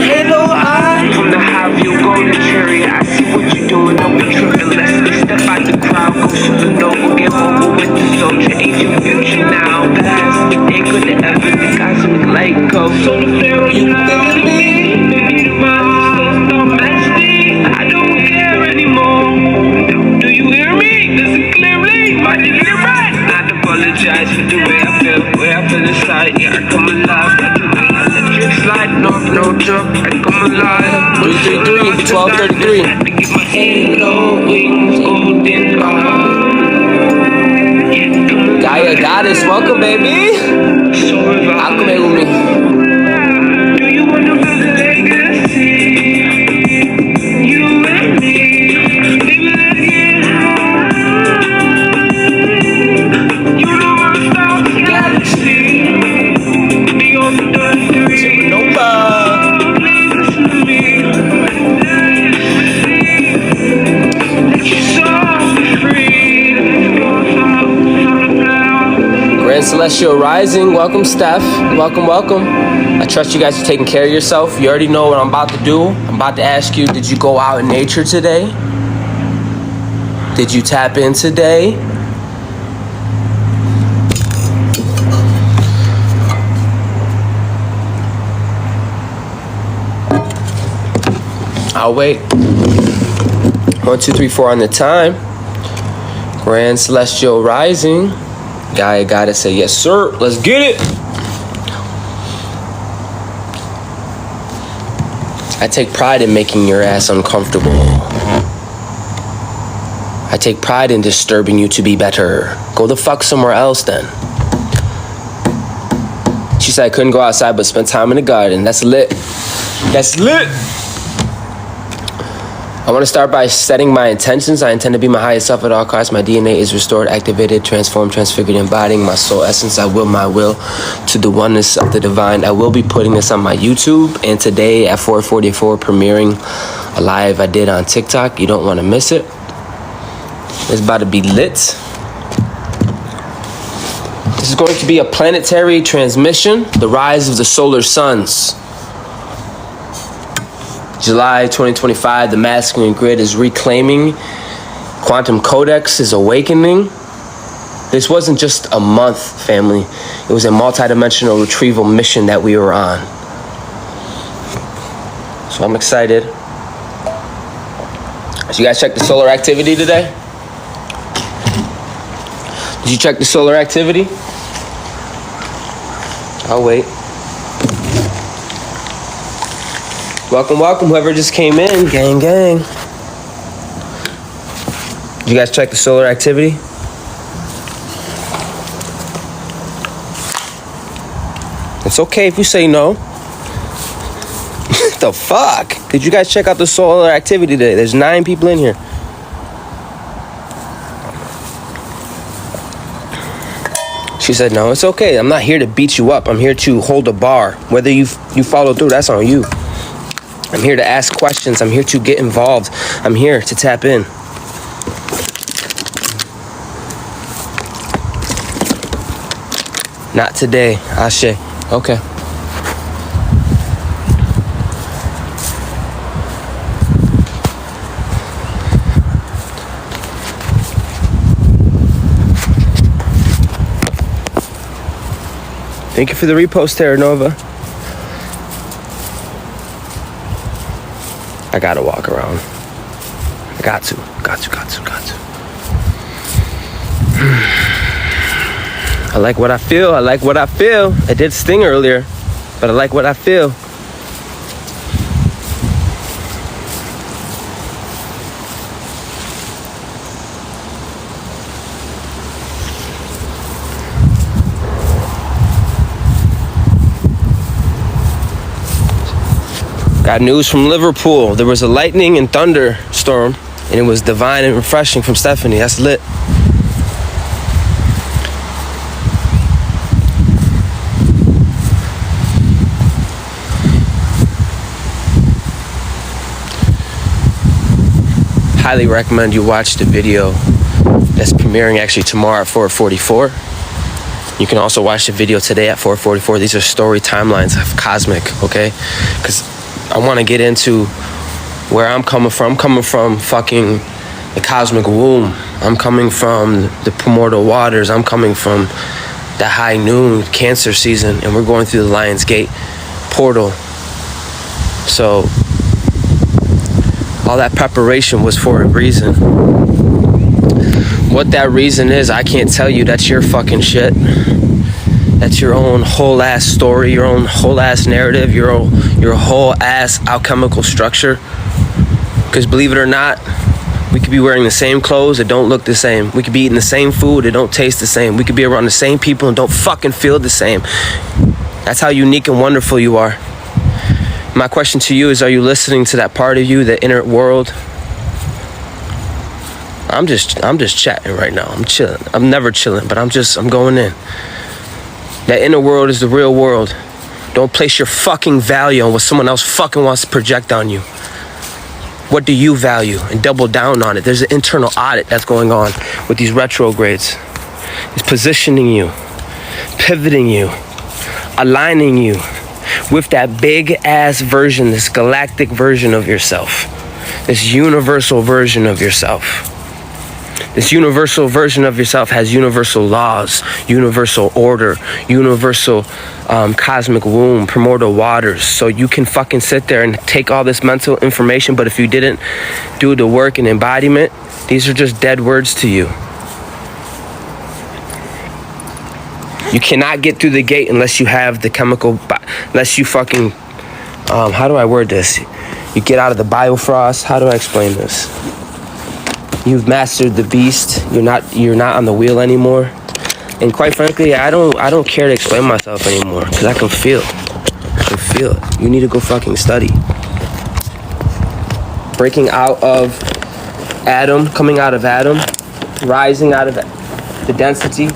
halo high. From the high view, golden chariot. I see what you're doing, don't be tripping. Let's step out the crowd, go supernova, get over with the soldier. Ancient future now, past. Ain't gonna ever be cosmic light go. So the pharaoh, you feeling me? Maybe the mind don't messy. I don't care anymore. Do you hear me? Listen clearly. Why did you hear right? Not apologize for the way I feel inside. Yeah, I come alive. Like the way I let you slide. No joke. I come alive. 333, 1233. Halo wings, golden Gaia Goddess, welcome, baby. Acclimate with me. Do you want to build a legacy? You and me, baby, let's get high. You know I'm about the galaxy. Beyond the 33. Supernova. Please listen to me. Let your soul be free. Grand Celestial Rising, welcome Steph, welcome. I trust you guys are taking care of yourself. You already know what I'm about to do. I'm about to ask you, did you go out in nature today? Did you tap in today? I'll wait. 1, 2, 3, 4 on the time. Grand Celestial Rising. Gaia gotta say yes, sir. Let's get it. I take pride in making your ass uncomfortable. I take pride in disturbing you to be better. Go the fuck somewhere else then. She said I couldn't go outside but spend time in the garden. That's lit. That's lit. I want to start by setting my intentions. I intend to be my highest self at all costs. My DNA is restored, activated, transformed, transfigured, embodying my soul essence. I will my will to the oneness of the divine. I will be putting this on my YouTube. And today at 4:44, premiering a live I did on TikTok. You don't want to miss it. It's about to be lit. This is going to be a planetary transmission. The rise of the solar suns. July 2025, the masculine grid is reclaiming. Quantum Codex is awakening. This wasn't just a month, family. It was a multidimensional retrieval mission that we were on. So I'm excited. Did you guys check the solar activity today? Did you check the solar activity? I'll wait. Welcome, whoever just came in. Gang. Did you guys check the solar activity? It's okay if you say no. What the fuck? Did you guys check out the solar activity today? There's 9 people in here. She said, no, it's okay. I'm not here to beat you up. I'm here to hold a bar. Whether you follow through, that's on you. I'm here to ask questions. I'm here to get involved. I'm here to tap in. Not today, Ashe. Okay. Thank you for the repost, Terra Nova. I gotta walk around. I got to. I like what I feel. It did sting earlier, but I like what I feel. Got news from Liverpool. There was a lightning and thunder storm, and it was divine and refreshing from Stephanie. That's lit. Highly recommend you watch the video that's premiering actually tomorrow at 4:44. You can also watch the video today at 4:44. These are story timelines of Cosmic, okay? Because I want to get into where I'm coming from. I'm coming from fucking the cosmic womb. I'm coming from the primordial waters. I'm coming from the high noon Cancer season, and we're going through the Lion's Gate portal. So all that preparation was for a reason. What that reason is, I can't tell you. That's your fucking shit. That's your own whole ass story, your own whole ass narrative, your whole ass alchemical structure. Because believe it or not, we could be wearing the same clothes that don't look the same. We could be eating the same food that don't taste the same. We could be around the same people and don't fucking feel the same. That's how unique and wonderful you are. My question to you is, are you listening to that part of you, the inner world? I'm just chatting right now. I'm chilling. I'm never chilling, but I'm going in. That inner world is the real world. Don't place your fucking value on what someone else fucking wants to project on you. What do you value? And double down on it. There's an internal audit that's going on with these retrogrades. It's positioning you, pivoting you, aligning you with that big ass version, this galactic version of yourself, this universal version of yourself. This universal version of yourself has universal laws, universal order, universal cosmic womb, primordial waters. So you can fucking sit there and take all this mental information, but if you didn't do the work and embodiment, these are just dead words to you. You cannot get through the gate unless you have the chemical, unless you fucking, how do I word this? You get out of the biofrost. How do I explain this? You've mastered the beast. You're not on the wheel anymore. And quite frankly, I don't care to explain myself anymore, because I can feel it. You need to go fucking study. Breaking out of Adam, coming out of Adam, rising out of the density.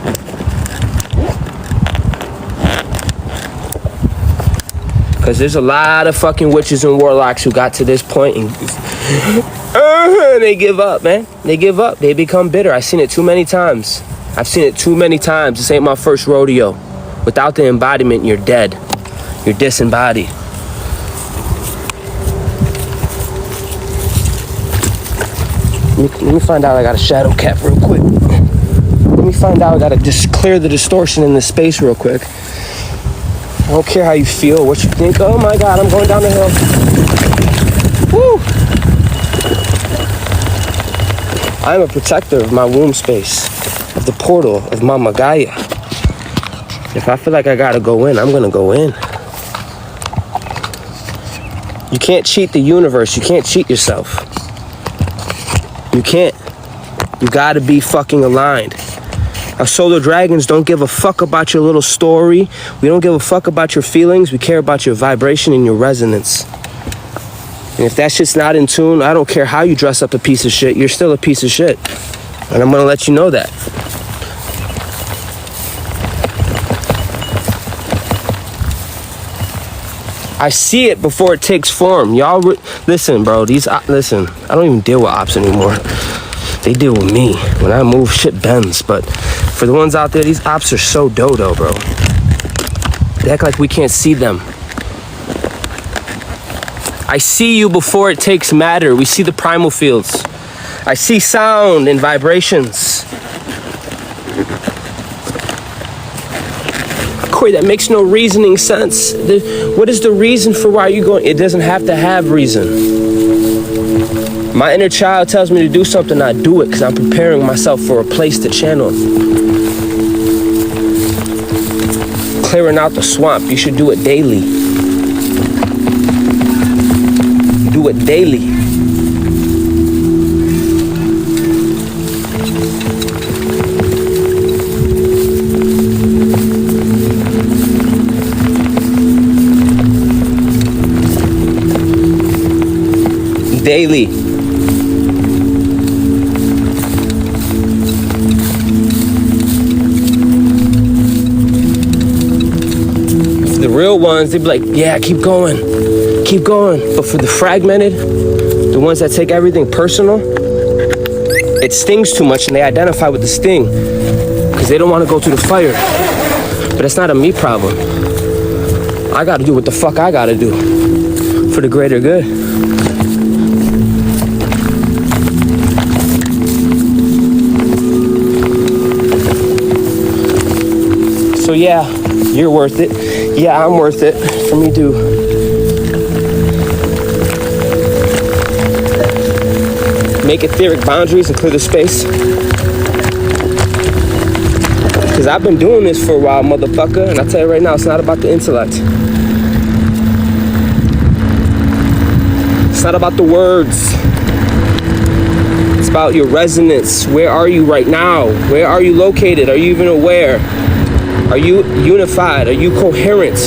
Because there's a lot of fucking witches and warlocks who got to this point and they give up, man. They give up. They become bitter. I've seen it too many times. This ain't my first rodeo. Without the embodiment, you're dead. You're disembodied. Let me find out. I got a shadow cap real quick. Let me find out. I gotta just clear the distortion in this space real quick. I don't care how you feel, what you think. Oh my God, I'm going down the hill. Woo! I'm a protector of my womb space, of the portal of Mama Gaia. If I feel like I gotta go in, I'm gonna go in. You can't cheat the universe. You can't cheat yourself. You can't. You gotta be fucking aligned. Our solar dragons don't give a fuck about your little story. We don't give a fuck about your feelings. We care about your vibration and your resonance. And if that shit's not in tune, I don't care how you dress up a piece of shit, you're still a piece of shit. And I'm gonna let you know that. I see it before it takes form. Y'all, listen, bro. Listen, I don't even deal with ops anymore. They deal with me. When I move, shit bends. But for the ones out there, these ops are so dodo, bro. They act like we can't see them. I see you before it takes matter. We see the primal fields. I see sound and vibrations. Corey, that makes no reasoning sense. What is the reason for why you're going? It doesn't have to have reason. My inner child tells me to do something, I do it because I'm preparing myself for a place to channel. Clearing out the swamp, you should do it daily. Do it daily. Daily. The real ones, they'd be like, yeah, keep going. Keep going. But for the fragmented, the ones that take everything personal, it stings too much and they identify with the sting because they don't want to go through the fire. But it's not a me problem. I got to do what the fuck I got to do. for the greater good. So yeah, you're worth it. Yeah, I'm worth it for me to make etheric boundaries and clear the space. Because I've been doing this for a while, motherfucker, and I tell you right now, it's not about the intellect. It's not about the words. It's about your resonance. Where are you right now? Where are you located? Are you even aware? Are you unified? Are you coherent?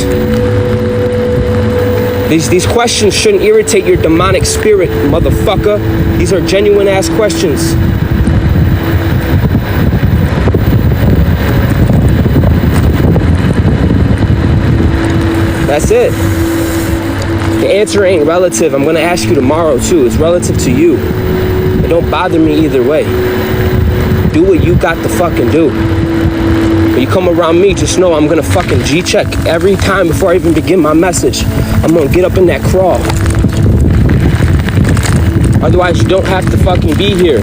These questions shouldn't irritate your demonic spirit, motherfucker. These are genuine ass questions. That's it. The answer ain't relative. I'm gonna ask you tomorrow too. It's relative to you. It don't bother me either way. Do what you got to fucking do. When you come around me, just know I'm gonna fucking G-check every time before I even begin my message. I'm gonna get up in that crawl. Otherwise, you don't have to fucking be here.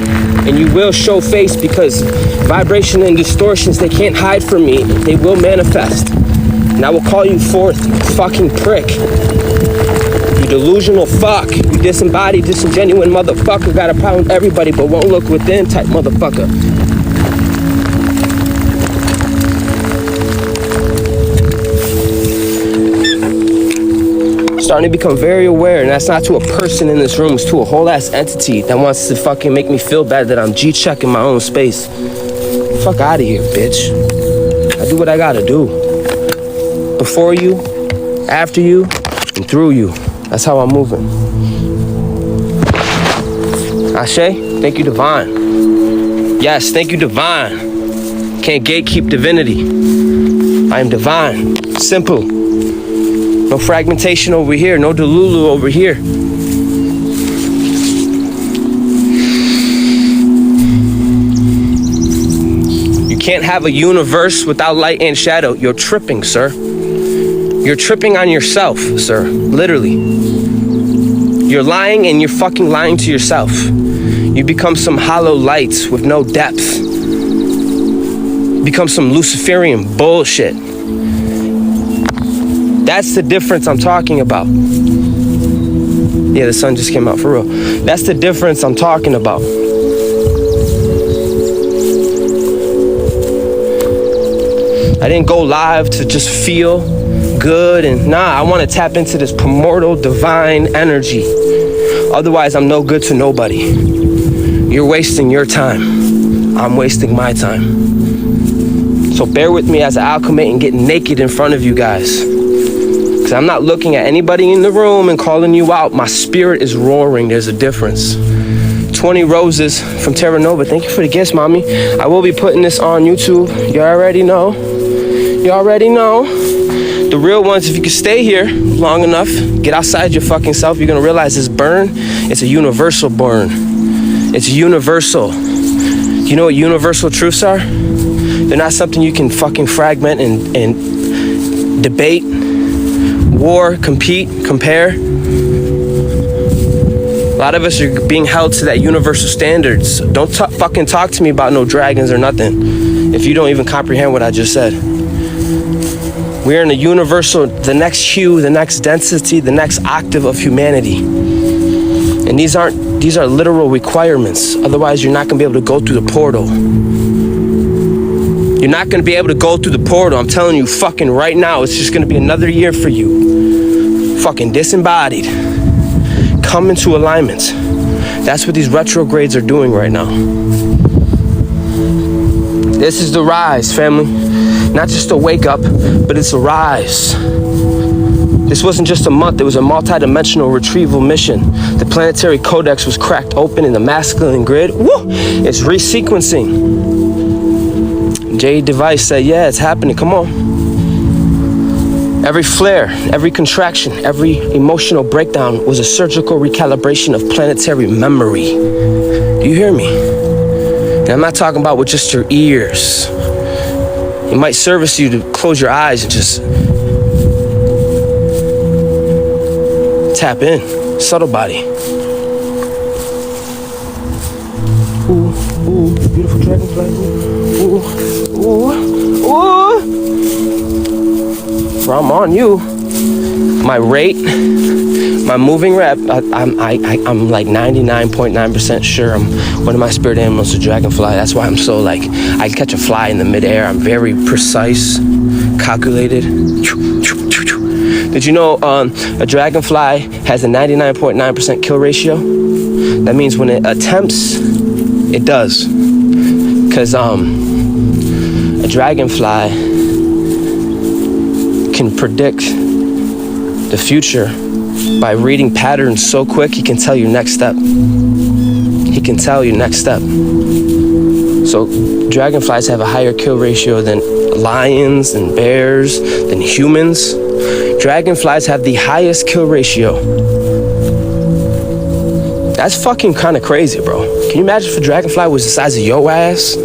And you will show face, because vibration and distortions, they can't hide from me. They will manifest. And I will call you forth, you fucking prick. You delusional fuck. You disembodied, disingenuine motherfucker. Got a problem with everybody but won't look within type motherfucker. Starting to become very aware, and that's not to a person in this room, it's to a whole ass entity that wants to fucking make me feel bad that I'm G-checking my own space. Fuck out of here, bitch. I do what I gotta do. Before you, after you, and through you. That's how I'm moving. Ashe, thank you, divine. Yes, thank you, divine. Can't gatekeep divinity. I am divine. Simple. No fragmentation over here. No delulu over here. You can't have a universe without light and shadow. You're tripping, sir. You're tripping on yourself, sir. Literally. You're lying, and you're fucking lying to yourself. You become some hollow light with no depth. You become some Luciferian bullshit. That's the difference I'm talking about. Yeah, the sun just came out, for real. That's the difference I'm talking about. I didn't go live to just feel good, and nah, I want to tap into this primordial divine energy. Otherwise, I'm no good to nobody. You're wasting your time. I'm wasting my time. So bear with me as I alchemate and get naked in front of you guys. Because I'm not looking at anybody in the room and calling you out. My spirit is roaring. There's a difference. 20 roses from Terra Nova. Thank you for the gifts, mommy. I will be putting this on YouTube. You already know. You already know. The real ones, if you can stay here long enough, get outside your fucking self, you're gonna realize this burn, it's a universal burn. It's universal. You know what universal truths are? They're not something you can fucking fragment and debate, war, compete, compare. A lot of us are being held to that universal standards. Don't fucking talk to me about no dragons or nothing if you don't even comprehend what I just said. We're in a universal, the next hue, the next density, the next octave of humanity. And these are literal requirements. Otherwise, you're not gonna be able to go through the portal. You're not gonna be able to go through the portal. I'm telling you fucking right now, it's just gonna be another year for you. Fucking disembodied. Come into alignment. That's what these retrogrades are doing right now. This is the rise, family. Not just a wake up, but it's a rise. This wasn't just a month, it was a multi-dimensional retrieval mission. The planetary codex was cracked open in the masculine grid. Woo! It's resequencing. J Device said, yeah, it's happening, come on. Every flare, every contraction, every emotional breakdown was a surgical recalibration of planetary memory. Do you hear me? And I'm not talking about with just your ears. It might service you to close your eyes and just tap in. Subtle body. Ooh, ooh, beautiful dragonfly. Ooh, ooh, ooh. Bro, I'm on you. My rate, my moving rep, I'm like 99.9% sure one of my spirit animals is a dragonfly. That's why I'm so like, I catch a fly in the midair. I'm very precise, calculated. Did you know a dragonfly has a 99.9% kill ratio? That means when it attempts, it does. Because a dragonfly can predict the future by reading patterns so quick he can tell you next step. He can tell you next step. So dragonflies have a higher kill ratio than lions and bears, than humans. Dragonflies have the highest kill ratio. That's fucking kind of crazy, bro. Can you imagine if a dragonfly was the size of your ass?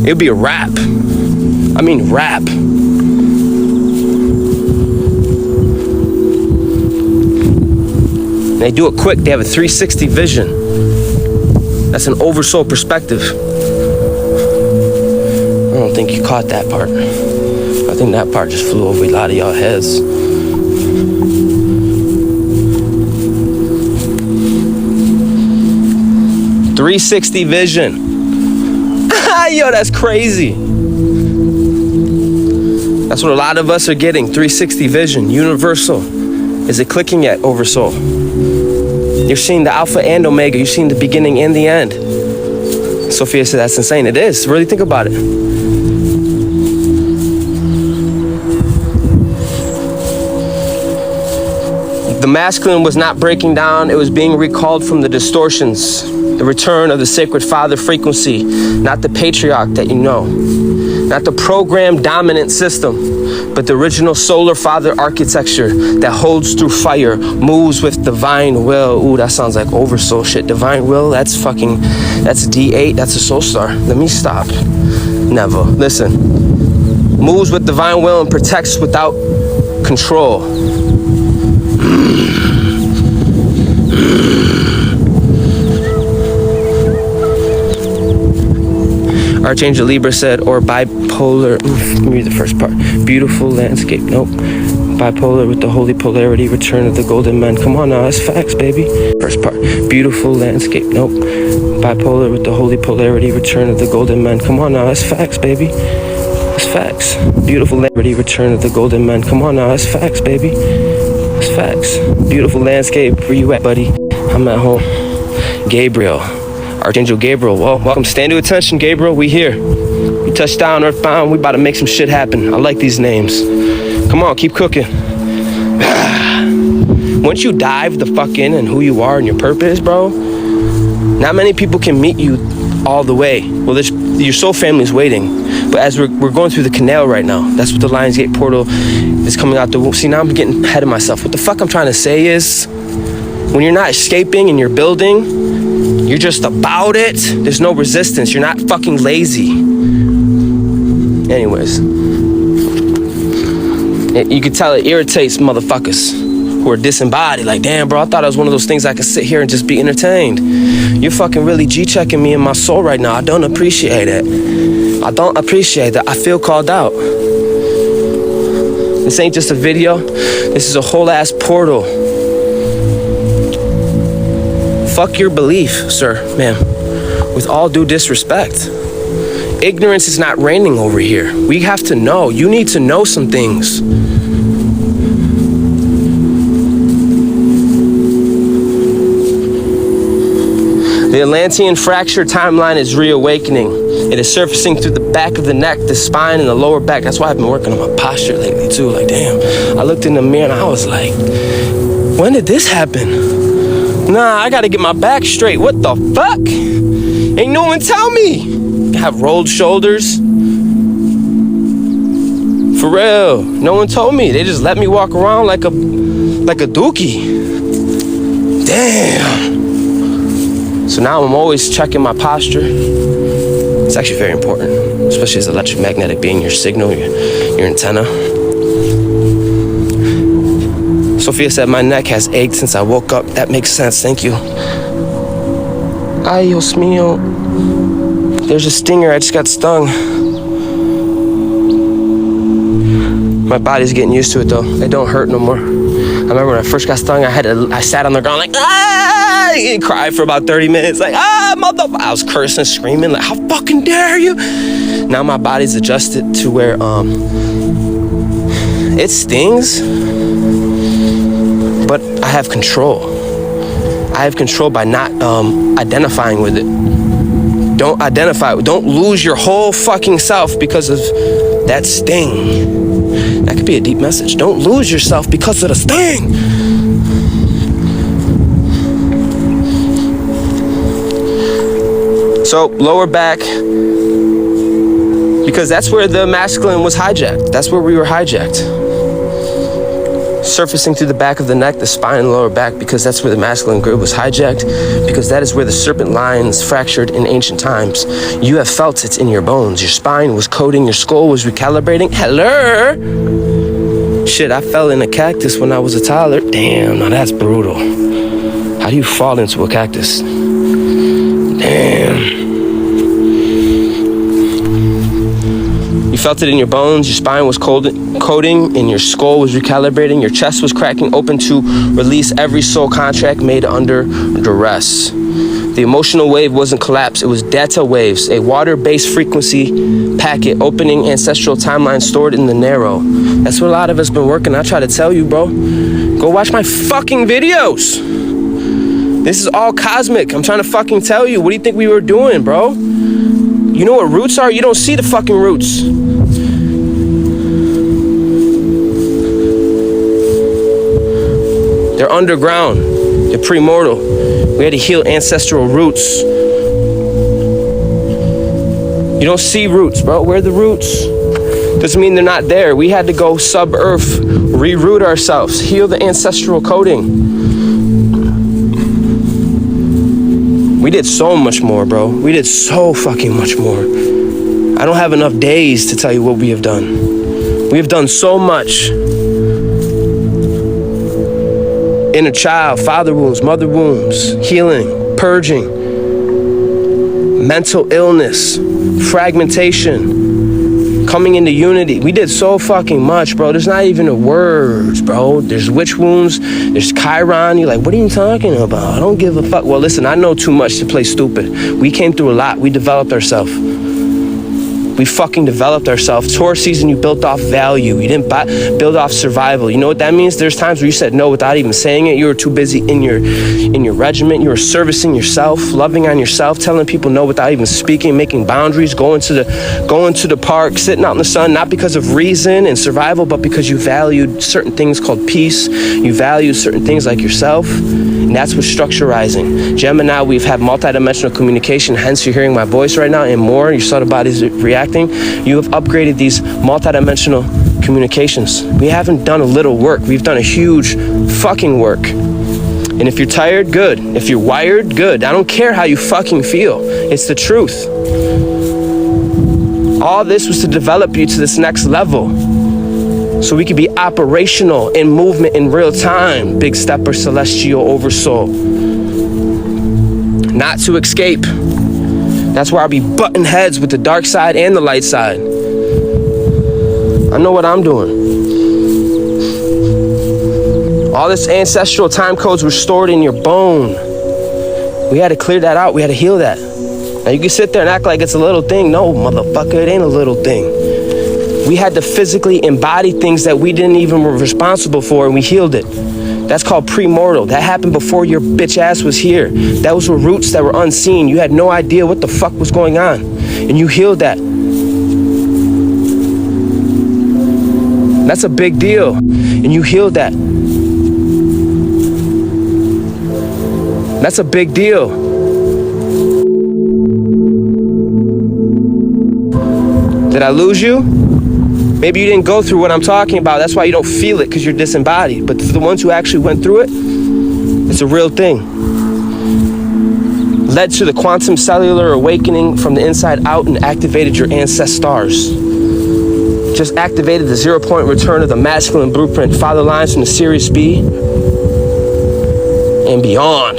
It'd be a wrap. I mean, wrap. They do it quick. They have a 360 vision. That's an oversoul perspective. I don't think you caught that part. I think that part just flew over a lot of y'all heads. .360 vision. Yo, that's crazy. That's what a lot of us are getting. 360 vision, universal. Is it clicking yet, oversoul? You're seeing the alpha and omega. You're seeing the beginning and the end. Sophia said that's insane. It is. Really think about it. The masculine was not breaking down. It was being recalled from the distortions. The return of the sacred father frequency. Not the patriarch that you know. Not the programmed dominant system, but the original solar father architecture that holds through fire, moves with divine will. Ooh, that sounds like oversoul shit. Divine will, that's D8, that's a soul star. Let me stop. Never. Listen. Moves with divine will and protects without control. Archangel Libra said, or bipolar. Let me read the first part. Beautiful landscape. Nope. Bipolar with the holy polarity. Return of the golden men. Come on now, that's facts, baby. First part. Beautiful landscape. Nope. Bipolar with the holy polarity. Return of the golden men. Come on now, that's facts, baby. That's facts. Beautiful landscape. Return of the golden men. Come on now, that's facts, baby. That's facts. Beautiful landscape. Where you at, buddy? I'm at home. Gabriel. Archangel Gabriel, well, welcome. Stand to attention, Gabriel. We here. We touched down, earthbound. We about to make some shit happen. I like these names. Come on, keep cooking. Once you dive the fuck in and who you are and your purpose, bro, not many people can meet you all the way. Well, your soul family's waiting. But as we're going through the canal right now, that's what the Lionsgate portal is coming out the womb. See, now I'm getting ahead of myself. What the fuck I'm trying to say is, when you're not escaping and you're building, you're just about it. There's no resistance. You're not fucking lazy. Anyways. You can tell it irritates motherfuckers who are disembodied. Like, damn, bro, I thought it was one of those things I could sit here and just be entertained. You're fucking really G-checking me in my soul right now. I don't appreciate it. I don't appreciate that. I feel called out. This ain't just a video. This is a whole ass portal. Fuck your belief, sir, ma'am. With all due disrespect. Ignorance is not reigning over here. We have to know. You need to know some things. The Atlantean fracture timeline is reawakening. It is surfacing through the back of the neck, the spine, and the lower back. That's why I've been working on my posture lately, too. Like, damn. I looked in the mirror and I was like, when did this happen? Nah, I gotta get my back straight. What the fuck? Ain't no one tell me. I have rolled shoulders. For real. No one told me. They just let me walk around like a dookie. Damn. So now I'm always checking my posture. It's actually very important, especially as an electromagnetic being, your signal, your antenna. Sophia said, my neck has ached since I woke up. That makes sense, thank you. Ay, Dios mío. There's a stinger, I just got stung. My body's getting used to it though. It don't hurt no more. I remember when I first got stung, I sat on the ground like, ah, and cried for about 30 minutes, like, ah, motherfucker. I was cursing, screaming, like, how fucking dare you? Now my body's adjusted to where, it stings, but I have control. I have control by not identifying with it. Don't identify, don't lose your whole fucking self because of that sting. That could be a deep message. Don't lose yourself because of the sting. So lower back, because that's where the masculine was hijacked. That's where we were hijacked. Surfacing through the back of the neck, the spine and lower back, because that's where the masculine grid was hijacked, because that is where the serpent lines fractured in ancient times. You have felt it in your bones. Your spine was coding, your skull was recalibrating. Hello? Shit, I fell in a cactus when I was a toddler. Damn, now that's brutal. How do you fall into a cactus? Damn. You felt it in your bones, your spine was coding, and your skull was recalibrating, your chest was cracking open to release every soul contract made under duress. The emotional wave wasn't collapse, it was delta waves, a water-based frequency packet opening ancestral timeline stored in the narrow. That's what a lot of us been working. I try to tell you, bro. Go watch my fucking videos. This is all cosmic. I'm trying to fucking tell you. What do you think we were doing, bro? You know what roots are? You don't see the fucking roots. They're underground. They're premortal. We had to heal ancestral roots. You don't see roots, bro. Where are the roots? Doesn't mean they're not there. We had to go sub-earth, reroot ourselves, heal the ancestral coding. We did so much more, bro. We did so fucking much more. I don't have enough days to tell you what we have done. We have done so much. Inner child, father wounds, mother wounds, healing, purging, mental illness, fragmentation, coming into unity. We did so fucking much, bro. There's not even a words, bro. There's witch wounds, there's Chiron. You're like, what are you talking about? I don't give a fuck. Well, listen, I know too much to play stupid. We came through a lot. We developed ourselves. We fucking developed ourselves. Taurus season, you built off value. You didn't build off survival. You know what that means? There's times where you said no without even saying it. You were too busy in your regiment. You were servicing yourself, loving on yourself, telling people no without even speaking, making boundaries, going to the park, sitting out in the sun, not because of reason and survival, but because you valued certain things called peace. You valued certain things like yourself. And that's what's structurizing. Gemini, we've had multidimensional communication, hence you're hearing my voice right now and more. You saw the bodies reacting. You have upgraded these multidimensional communications. We haven't done a little work. We've done a huge fucking work. And if you're tired, good. If you're wired, good. I don't care how you fucking feel. It's the truth. All this was to develop you to this next level, so we could be operational in movement in real time. Big stepper, celestial, oversoul. Not to escape. That's where I'll be butting heads with the dark side and the light side. I know what I'm doing. All this ancestral time codes were stored in your bone. We had to clear that out. We had to heal that. Now you can sit there and act like it's a little thing. No, motherfucker, it ain't a little thing. We had to physically embody things that we didn't even were responsible for, and we healed it. That's called premortal. That happened before your bitch ass was here. Those were roots that were unseen. You had no idea what the fuck was going on, and you healed that. That's a big deal, and you healed that. That's a big deal. Did I lose you? Maybe you didn't go through what I'm talking about. That's why you don't feel it, because you're disembodied. But for the ones who actually went through it, it's a real thing. Led to the quantum cellular awakening from the inside out and activated your ancestors. just activated the 0 point return of the masculine blueprint, father lines from the Sirius B and beyond.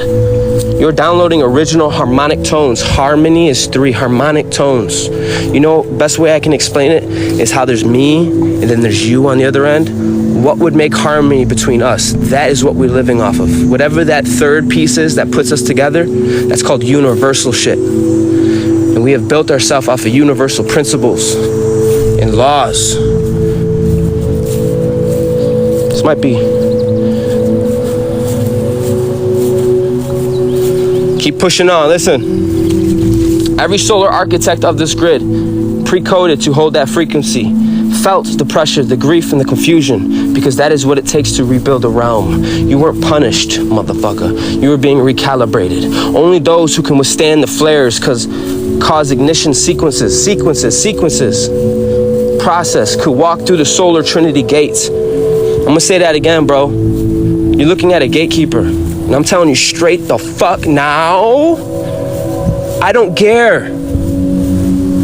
You're downloading original harmonic tones. Harmony is 3 harmonic tones. You know, best way I can explain it is how there's me and then there's you on the other end. What would make harmony between us? That is what we're living off of. Whatever that third piece is that puts us together, that's called universal shit. And we have built ourselves off of universal principles and laws. This might be. Keep pushing on. Listen. Every solar architect of this grid pre-coded to hold that frequency, felt the pressure, the grief, and the confusion, because that is what it takes to rebuild a realm. You weren't punished, motherfucker. You were being recalibrated. Only those who can withstand the flares cause ignition sequences, process could walk through the solar trinity gates. I'm gonna say that again, bro. You're looking at a gatekeeper, and I'm telling you straight the fuck now, I don't care.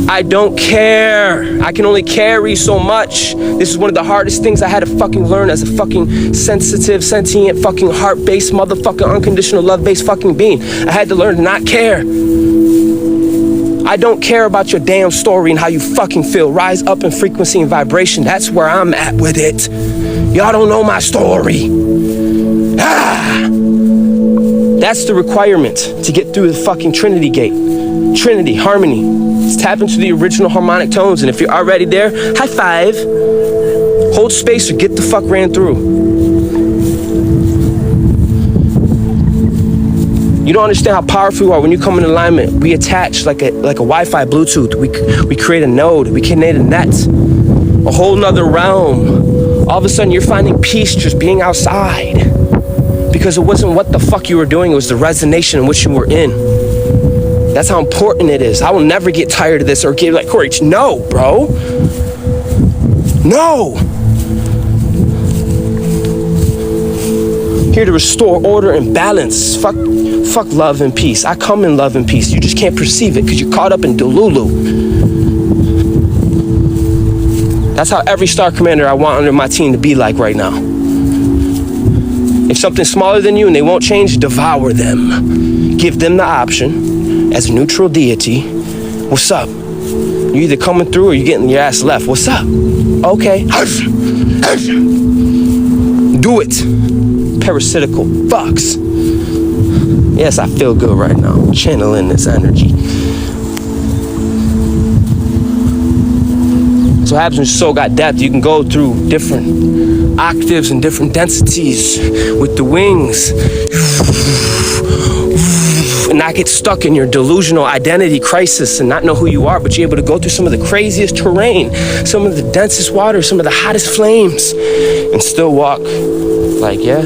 I don't care. I can only carry so much. This is one of the hardest things I had to fucking learn as a fucking sensitive, sentient, fucking heart-based, motherfucking, unconditional love-based fucking being. I had to learn to not care. I don't care about your damn story and how you fucking feel. Rise up in frequency and vibration. That's where I'm at with it. Y'all don't know my story. That's the requirement to get through the fucking Trinity gate. Trinity, harmony. Let's tap into the original harmonic tones. And if you're already there, high five. Hold space or get the fuck ran through. You don't understand how powerful you are when you come in alignment. We attach like a Wi-Fi Bluetooth. We create a node. We create a net. A whole nother realm. All of a sudden you're finding peace just being outside. Because it wasn't what the fuck you were doing, it was the resonation in which you were in. That's how important it is. I will never get tired of this or get like, Corey, no, bro. No. Here to restore order and balance. Fuck love and peace. I come in love and peace. You just can't perceive it because you're caught up in Delulu. That's how every star commander I want under my team to be like right now. If something's smaller than you and they won't change, devour them. Give them the option as a neutral deity. What's up? You either coming through or you getting your ass left. What's up? Okay. Do it. Parasitical fucks. Yes, I feel good right now. Channeling this energy. So what happens when your soul got depth, you can go through different octaves and different densities with the wings and not get stuck in your delusional identity crisis and not know who you are, but you're able to go through some of the craziest terrain, some of the densest water, some of the hottest flames, and still walk like, yeah,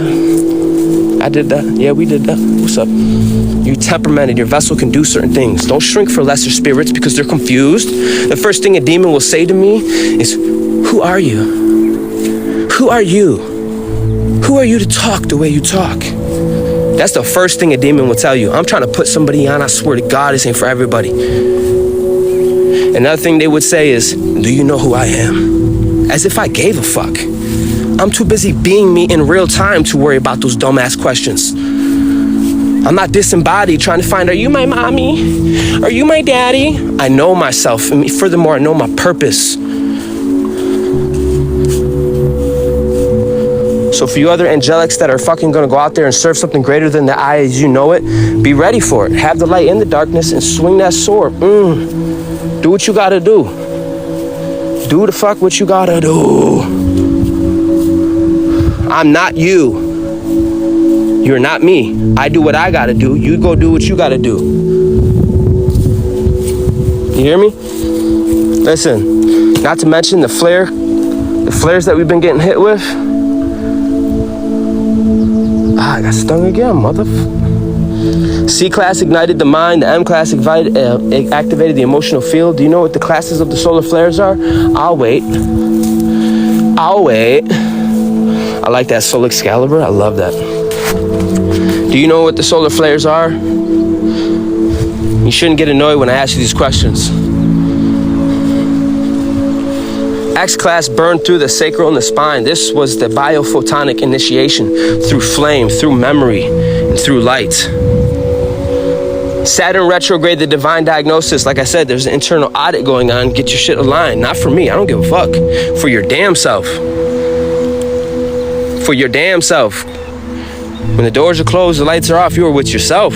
I did that. Yeah, we did that. What's up? You temperamented. Your vessel can do certain things. Don't shrink for lesser spirits because they're confused. The first thing a demon will say to me is, who are you? Who are you? Who are you to talk the way you talk? That's the first thing a demon will tell you. I'm trying to put somebody on. I swear to God, this ain't for everybody. Another thing they would say is, do you know who I am? As if I gave a fuck. I'm too busy being me in real time to worry about those dumbass questions. I'm not disembodied trying to find, are you my mommy? Are you my daddy? I know myself. And furthermore, I know my purpose. So for you other angelics that are fucking gonna go out there and serve something greater than the eye as you know it, be ready for it. Have the light in the darkness and swing that sword. Do what you gotta do. Do the fuck what you gotta do. I'm not you. You're not me. I do what I gotta do. You go do what you gotta do. You hear me? Listen, not to mention the flares that we've been getting hit with. I got stung again, motherfucker. C-class ignited the mind. The M-class activated the emotional field. Do you know what the classes of the solar flares are? I'll wait. I like that Soul Excalibur. I love that. Do you know what the solar flares are? You shouldn't get annoyed when I ask you these questions. X class burned through the sacral and the spine. This was the biophotonic initiation through flame, through memory, and through light. Saturn retrograde, the divine diagnosis. Like I said, there's an internal audit going on. Get your shit aligned. Not for me. I don't give a fuck. For your damn self. For your damn self. When the doors are closed, the lights are off, you are with yourself.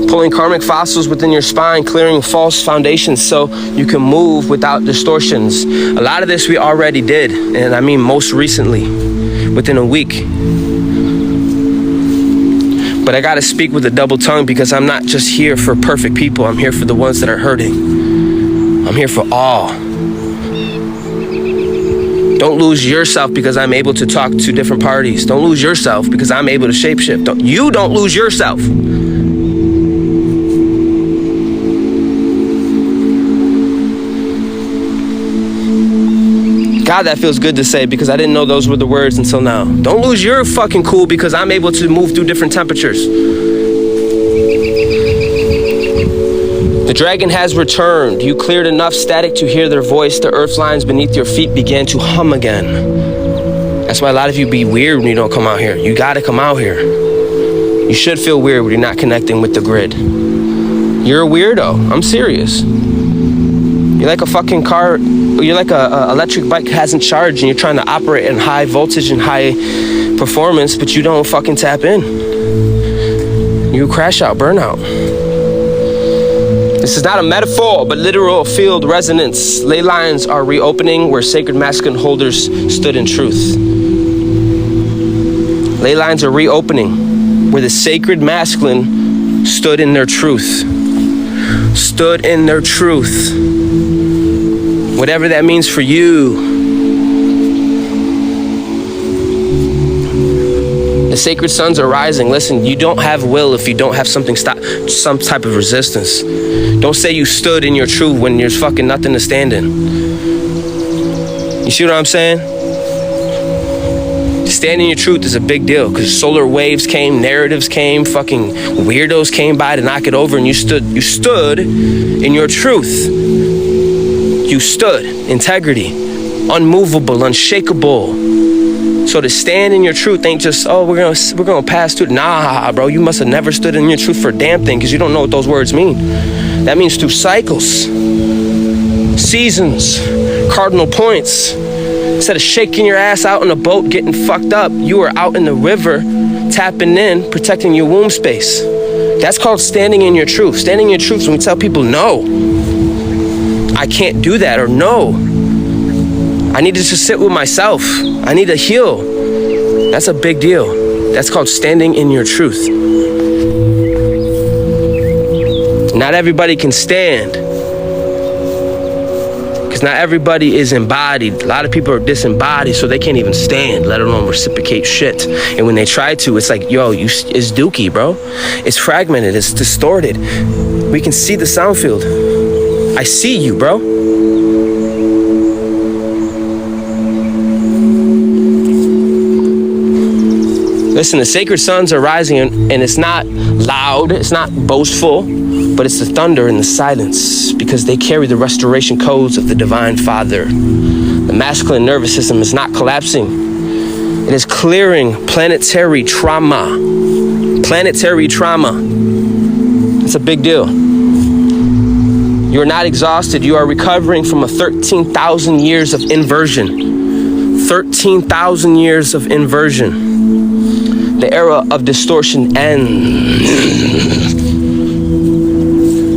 Pulling karmic fossils within your spine, clearing false foundations so you can move without distortions. A lot of this we already did, and I mean most recently, within a week. But I gotta speak with a double tongue because I'm not just here for perfect people. I'm here for the ones that are hurting. I'm here for all. Don't lose yourself because I'm able to talk to different parties. Don't lose yourself because I'm able to shapeshift. Don't lose yourself. God, that feels good to say because I didn't know those were the words until now. Don't lose your fucking cool because I'm able to move through different temperatures. The dragon has returned. You cleared enough static to hear their voice. The earth lines beneath your feet began to hum again. That's why a lot of you be weird when you don't come out here. You gotta come out here. You should feel weird when you're not connecting with the grid. You're a weirdo. I'm serious. You're like a fucking car. You're like a electric bike hasn't charged and you're trying to operate in high voltage and high performance, but you don't fucking tap in. You crash out, burnout. This is not a metaphor, but literal field resonance. Ley lines are reopening where sacred masculine holders stood in truth. Ley lines are reopening where the sacred masculine stood in their truth. Stood in their truth. Whatever that means for you. The sacred suns are rising. Listen, you don't have will if you don't have some type of resistance. Don't say you stood in your truth when there's fucking nothing to stand in. You see what I'm saying? Standing in your truth is a big deal because solar waves came, narratives came, fucking weirdos came by to knock it over, and you stood in your truth. You stood, integrity, unmovable, unshakable. So to stand in your truth ain't just, oh, we're gonna pass through. Nah, bro, you must have never stood in your truth for a damn thing because you don't know what those words mean. That means through cycles, seasons, cardinal points. Instead of shaking your ass out in a boat, getting fucked up, you are out in the river, tapping in, protecting your womb space. That's called standing in your truth. Standing in your truth is when we tell people, no, I can't do that, or no, I need to just sit with myself. I need to heal. That's a big deal. That's called standing in your truth. Not everybody can stand. Because not everybody is embodied. A lot of people are disembodied, so they can't even stand, let alone reciprocate shit. And when they try to, it's like, yo, it's dookie, bro. It's fragmented, it's distorted. We can see the sound field. I see you, bro. Listen, the sacred suns are rising, and it's not loud, it's not boastful, but it's the thunder and the silence, because they carry the restoration codes of the Divine Father. The masculine nervous system is not collapsing. It is clearing planetary trauma. Planetary trauma. It's a big deal. You are not exhausted. You are recovering from a 13,000 years of inversion. 13,000 years of inversion. The era of distortion ends.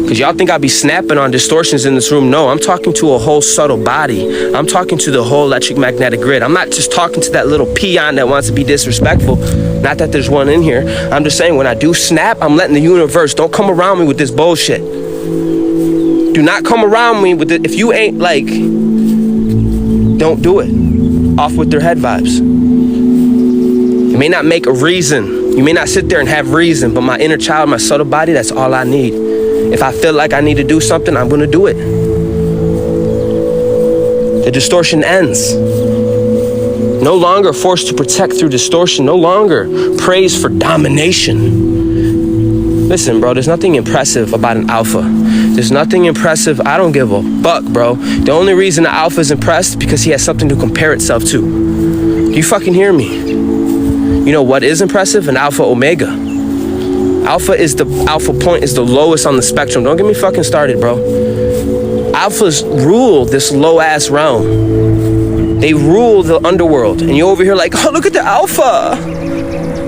Because y'all think I'll be snapping on distortions in this room. No, I'm talking to a whole subtle body. I'm talking to the whole electric magnetic grid. I'm not just talking to that little peon that wants to be disrespectful. Not that there's one in here. I'm just saying when I do snap, I'm letting the universe, don't come around me with this bullshit. Do not come around me with it. If you ain't like, don't do it. Off with their head vibes. You may not make a reason. You may not sit there and have reason, but my inner child, my subtle body, that's all I need. If I feel like I need to do something, I'm gonna do it. The distortion ends. No longer forced to protect through distortion. No longer praise for domination. Listen, bro, there's nothing impressive about an alpha. There's nothing impressive. I don't give a fuck, bro. The only reason the alpha is impressed because he has something to compare itself to. Do you fucking hear me? You know what is impressive? An alpha omega. Alpha point is the lowest on the spectrum. Don't get me fucking started, bro. Alphas rule this low ass realm. They rule the underworld. And you're over here like, oh, look at the alpha.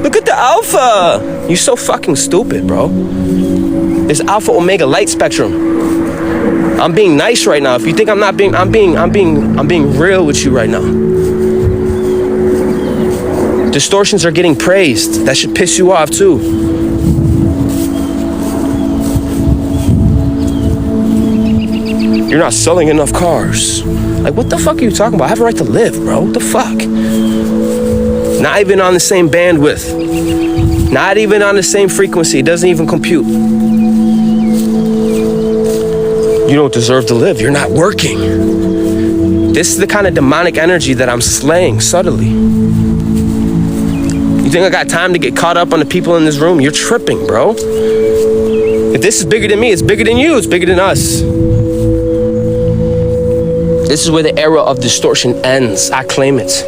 Look at the alpha. You're so fucking stupid, bro. It's alpha omega light spectrum. I'm being nice right now. If you think I'm not being, I'm being real with you right now. Distortions are getting praised. That should piss you off too. You're not selling enough cars. Like, what the fuck are you talking about? I have a right to live, bro. What the fuck? Not even on the same bandwidth. Not even on the same frequency. It doesn't even compute. You don't deserve to live. You're not working. This is the kind of demonic energy that I'm slaying subtly. You think I got time to get caught up on the people in this room? You're tripping, bro. If this is bigger than me, it's bigger than you. It's bigger than us. This is where the era of distortion ends. I claim it.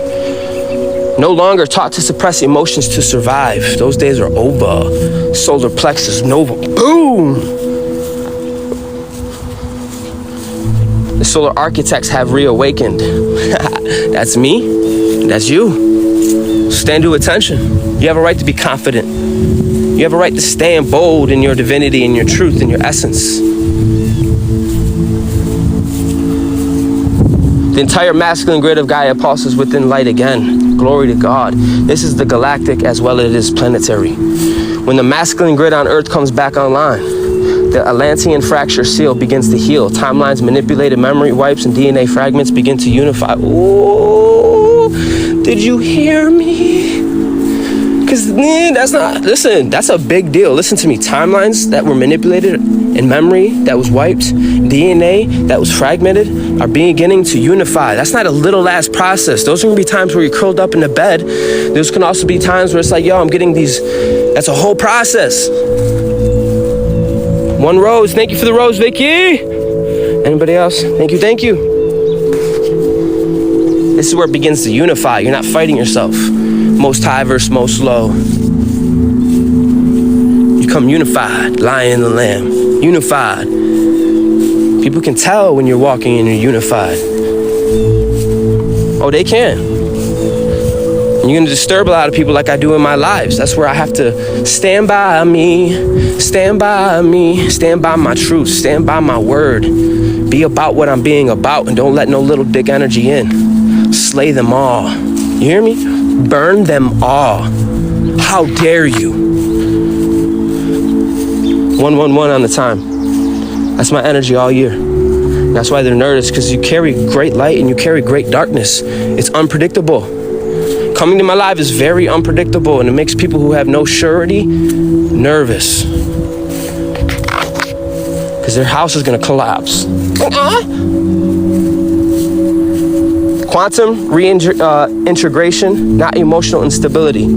No longer taught to suppress emotions to survive. Those days are over. Solar plexus nova. Boom! The solar architects have reawakened. That's me. That's you. Stand to attention. You have a right to be confident. You have a right to stand bold in your divinity, in your truth, in your essence. The entire masculine grid of Gaia pulses within light again. Glory to God. This is the galactic as well as it is planetary. When the masculine grid on Earth comes back online, the Atlantean fracture seal begins to heal. Timelines, manipulated memory wipes, and DNA fragments begin to unify. Ooh, did you hear me? Because that's not, listen, that's a big deal. Listen to me. Timelines that were manipulated and memory that was wiped, DNA that was fragmented are beginning to unify. That's not a little ass process. Those are gonna be times where you're curled up in the bed. Those can also be times where it's like, yo, I'm getting these, that's a whole process. One rose, thank you for the rose, Vicky. Anybody else? Thank you, thank you. This is where it begins to unify. You're not fighting yourself. Most high versus most low. You come unified, lion and the lamb. Unified. People can tell when you're walking and you're unified. Oh, they can. And you're gonna disturb a lot of people like I do in my lives. That's where I have to stand by me, stand by me, stand by my truth, stand by my word. Be about what I'm being about and don't let no little dick energy in. Slay them all. You hear me? Burn them all. How dare you? 111 on the time. That's my energy all year. That's why they're nervous, because you carry great light and you carry great darkness. It's unpredictable. Coming to my life is very unpredictable, and it makes people who have no surety nervous. Because their house is gonna collapse. Quantum reintegration, not emotional instability.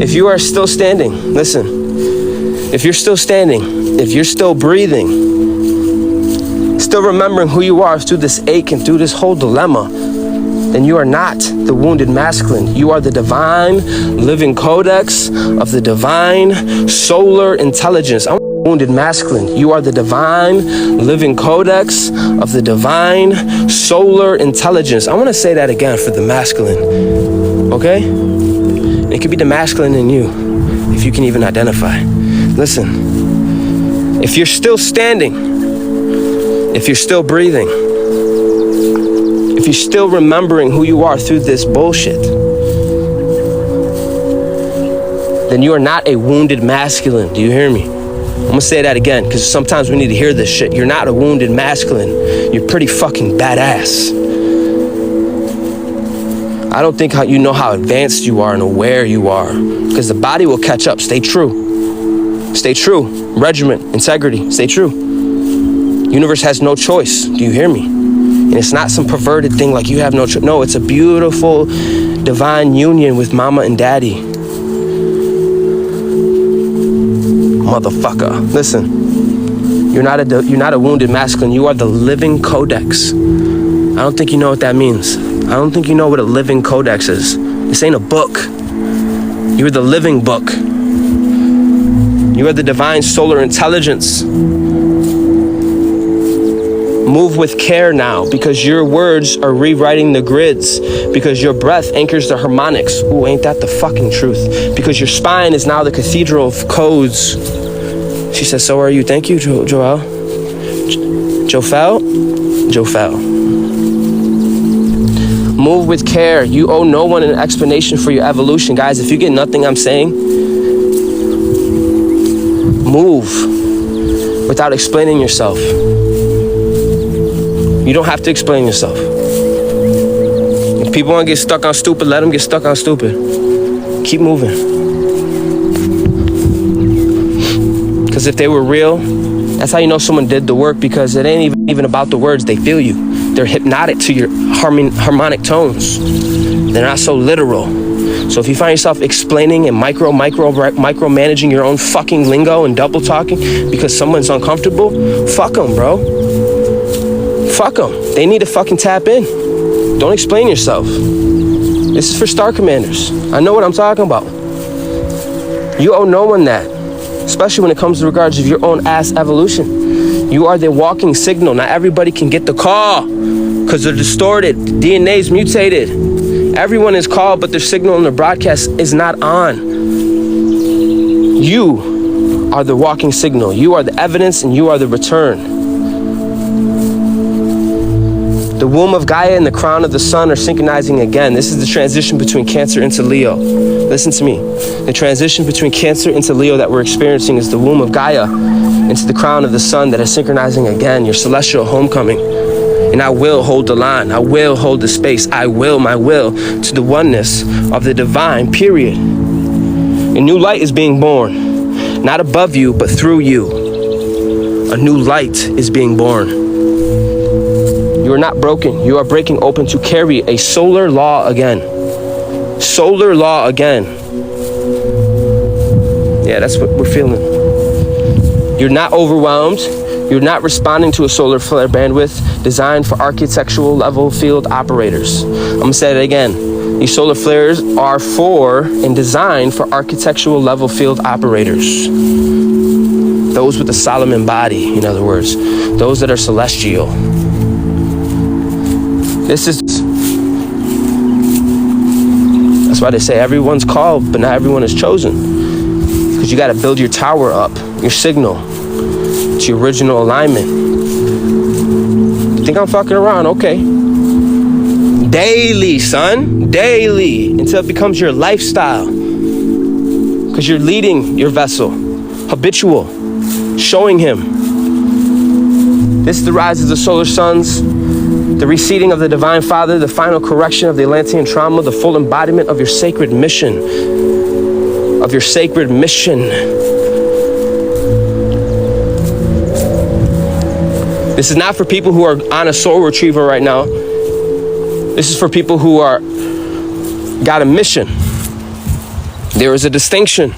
If you are still standing, listen. If you're still standing, if you're still breathing, still remembering who you are through this ache and through this whole dilemma, then you are not the wounded masculine. You are the divine living codex of the divine solar intelligence. I'm wounded masculine. You are the divine living codex of the divine solar intelligence. I want to say that again for the masculine. Okay? It could be the masculine in you if you can even identify. Listen, if you're still standing, if you're still breathing, if you're still remembering who you are through this bullshit, then you are not a wounded masculine. Do you hear me? I'm gonna say that again, because sometimes we need to hear this shit. You're not a wounded masculine. You're pretty fucking badass. I don't think you know how advanced you are and aware you are, because the body will catch up. Stay true. Stay true. Regiment, integrity, stay true. Universe has no choice. Do you hear me? And it's not some perverted thing like you have no choice. No, it's a beautiful divine union with mama and daddy. motherfucker. Listen, you're not a wounded masculine. You are the living codex. I don't think you know what that means. I don't think you know what a living codex is. This ain't a book. You're the living book. You are the divine solar intelligence. Move with care now, because your words are rewriting the grids, because your breath anchors the harmonics. Ooh, ain't that the fucking truth? Because your spine is now the cathedral of codes. She says, so are you. Thank you, Joel. Jofel. Move with care. You owe no one an explanation for your evolution. Guys, if you get nothing I'm saying, move without explaining yourself. You don't have to explain yourself. If people want to get stuck on stupid, let them get stuck on stupid. Keep moving. Because if they were real, that's how you know someone did the work, because it ain't even about the words. They feel you. They're hypnotic to your harmonic tones. They're not so literal. So if you find yourself explaining and micromanaging your own fucking lingo and double talking because someone's uncomfortable, fuck them, bro. Fuck them. They need to fucking tap in. Don't explain yourself. This is for Star Commanders. I know what I'm talking about. You owe no one that, especially when it comes to regards of your own ass evolution. You are the walking signal. Not everybody can get the call because they're distorted. DNA's mutated. Everyone is called, but their signal and their broadcast is not on. You are the walking signal. You are the evidence and you are the return. The womb of Gaia and the crown of the sun are synchronizing again. This is the transition between Cancer into Leo. Listen to me. The transition between Cancer into Leo that we're experiencing is the womb of Gaia into the crown of the sun that is synchronizing again. Your celestial homecoming. And I will hold the line. I will hold the space. I will my will to the oneness of the divine, period. A new light is being born. Not above you, but through you. A new light is being born. You are not broken. You are breaking open to carry a solar law again. Solar law again. Yeah, that's what we're feeling. You're not overwhelmed. You're not responding to a solar flare bandwidth designed for architectural level field operators. I'm gonna say it again. These solar flares are for and designed for architectural level field operators. Those with the Solomon body, in other words. Those that are celestial. This is, that's why they say everyone's called, but not everyone is chosen. Because you got to build your tower up, your signal, to your original alignment. You think I'm fucking around? Okay. Daily, son, daily, until it becomes your lifestyle. Because you're leading your vessel, habitual, showing him. This is the rise of the solar suns. The receding of the Divine Father, the final correction of the Atlantean trauma, the full embodiment of your sacred mission. Of your sacred mission. This is not for people who are on a soul retrieval right now. This is for people who are got a mission. There is a distinction.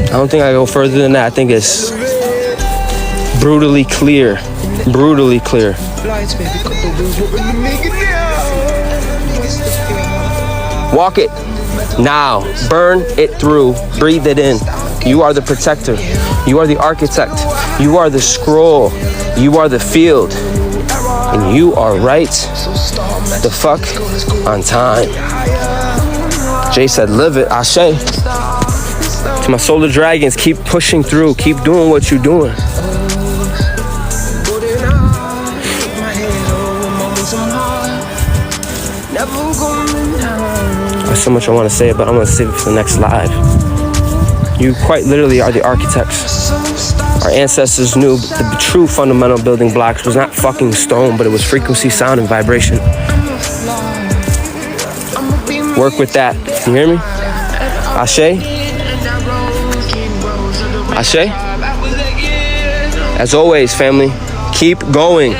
I don't think I go further than that. I think it's brutally clear. Brutally clear. Walk it now. Burn it through. Breathe it in. You are the protector. You are the architect. You are the scroll. You are the field. And you are right the fuck on time. Jay said, live it. Ashe. To my solar dragons, keep pushing through. Keep doing what you're doing. There's so much I want to say, but I'm going to save it for the next live. You quite literally are the architects. Our ancestors knew the true fundamental building blocks was not fucking stone, but it was frequency, sound, and vibration. Work with that. You hear me? Ashe? Ashe? As always, family, keep going.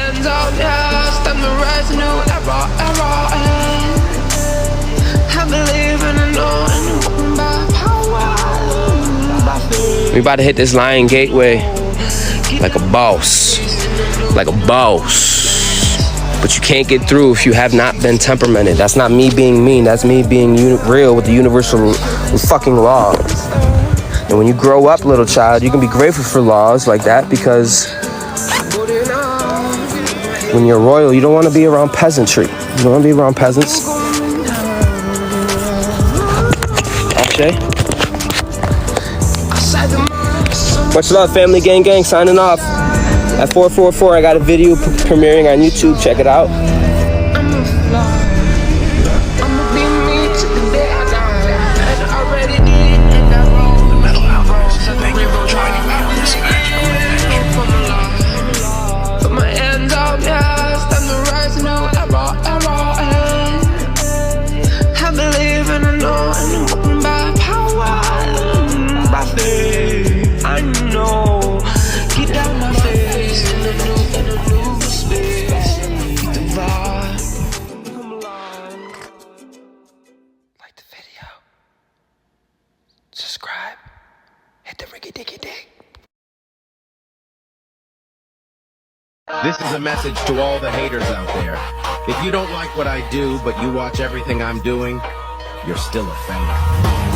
We about to hit this Lion Gateway like a boss. Like a boss. But you can't get through if you have not been temperamented. That's not me being mean. That's me being real with the universal fucking laws. And when you grow up, little child, you can be grateful for laws like that, because when you're royal, you don't want to be around peasantry. You don't want to be around peasants. Okay. Much love, family. Gang gang, signing off. At 444, I got a video premiering on YouTube. Check it out. Subscribe. Hit the riggy diggy dig. This is a message to all the haters out there. If you don't like what I do, but you watch everything I'm doing, you're still a fan.